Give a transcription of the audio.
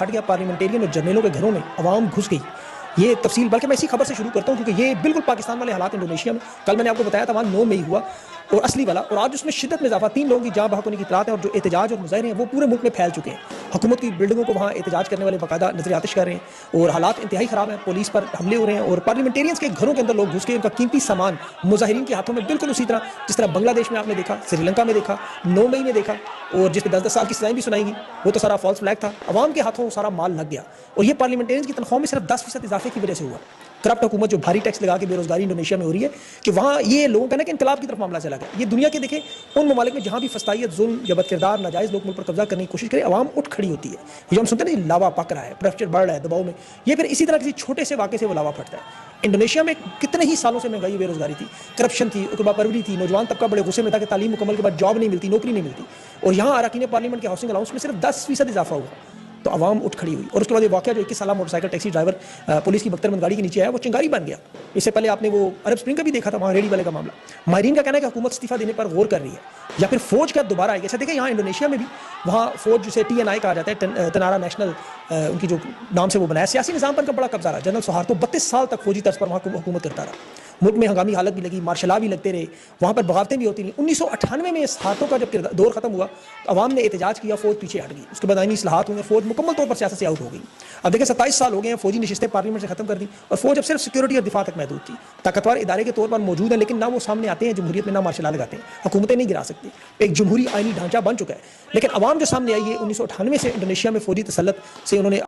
हट गया पार्लियामेंटेरियन और जर्नलों के घरों में आवाम घुस गई। ये तफसील बल्कि मैं इसी खबर से शुरू करता हूँ क्योंकि ये बिल्कुल पाकिस्तान वाले हालात इंडोनेशिया में। कल मैंने आपको बताया था वहाँ 9 मई हुआ और असली वाला, और आज उसमें शिद्दत में इजाफा, 3 लोगों की जान बहक होने की इतलात है और जो एहतजाज और मुजाहरे हैं वो पूरे मुल्क में फैल चुके हैं। हुकूमत की बिल्डिंगों को वहाँ एहतजाज करने वाले बाकायदा नजर आतिश कर रहे हैं और हालात इंतहाई ख़राब हैं। पुलिस पर हमले हो रहे हैं और पार्लियामेंटेरियंस के घरों के अंदर लोग घुस के उनका कीमती सामान मुजाहिरीन के हाथों में, बिल्कुल उसी तरह जिस तरह बांग्लादेश में आपने देखा, श्रीलंका में देखा, 9 मई में देखा, और जिस पे 10-10 साल की सजाएं भी सुनाई गई, वो तो सारा फॉल्स फ्लैग था। अवाम के हाथों सारा माल लग गया और ये पार्लियामेंटेरियंस की तनख्वाह में सिर्फ 10% इजाफे की वजह से हुआ। करप्ट हुकूमत जो भारी टैक्स लगा के बेरोजगारी इंडोनेशिया में हो रही है कि वहाँ ये लोगों का ना कि इनकलाब की तरफ मामला चला गया। ये दुनिया के देखें उन ममालिक में जहाँ भी फस्तायत, जुल्म या बदकिरदार नाजायज़ लोग मुल्क पर कब्जा करने की कोशिश करें, आवाम उठ खड़ी होती है। ये जो हम सुनते हैं ना, लावा पक रहा है, प्रेशर बढ़ रहा है दबाव में, ये फिर इसी तरह किसी छोटे से वाक़े से वो लावा फटता है। इंडोनेशिया में कितने ही सालों से महंगाई, बेरोजगारी थी, करप्शन थी, उकबा परवरी थी, नौजवान तबका बड़े गुस्से में था कि तालीम मुकम्मल के बाद जॉब नहीं मिलती, नौकरी नहीं मिलती, और यहाँ अरकान पार्लियामेंट के हाउसिंग अलाउंस में सिर्फ 10% इजाफा हुआ। तो आवाम उठ खड़ी हुई और उसके बाद ये वाक़या जो 21 साल मोटरसाइकिल टैक्सी ड्राइवर पुलिस की बख्तरबंद गाड़ी के नीचे आया, वो चिंगारी बन गया। इससे पहले आपने वो अरब स्प्रिंग का भी देखा था, वहाँ रेडी वाले का मामला। माहरीन का कहना है कि हुकूमत इस्तीफा देने पर गौर कर रही है या फिर फौज का दोबारा आएगी। ऐसा देखें यहाँ इंडोनेशिया में भी, वहाँ फौज जिसे TNI कहा जाता है, तनारा नेशनल, उनकी जो नाम से वो बनाया, सियासी निज़ाम पर का बड़ा कब्जा रहा। जनरल सुहार्तो 32 साल तक फौजी तर्ज पर वहाँ हुकूमत करता रहा। मुल्क में हंगामी हालत भी लगी, मार्शल लॉ भी लगते रहे, वहाँ पर बगावतें भी होती रहीं। 1998 में इस हाथों का जब दौर खत्म हुआ तो अवाम ने एहतजाज किया, फौज पीछे हट गई। उसके बाद आईनी इस्लाहात हुए, फौज मुकम्मल तौर पर सियासत से आउट हो गई। अब देखिए 27 साल हो गए हैं, फौजी नशिस्तें पार्लियामेंट से खत्म कर दी और फौज अब सिर्फ सिक्योरिटी और दिफा तक महदूद थी। ताकतवर इदारे के तौर पर मौजूद है, लेकिन ना वो सामने आते हैं जमहूरियत में, ना मार्शल लॉ लगाते हैं, हुकूमतें नहीं गिरा सकती। एक जमहूरी आईनी ढांचा बन चुका है, लेकिन अवाम जो सामने आई है 1998 से इंडोनेशिया में फौजी तसल्लुत से उन्होंने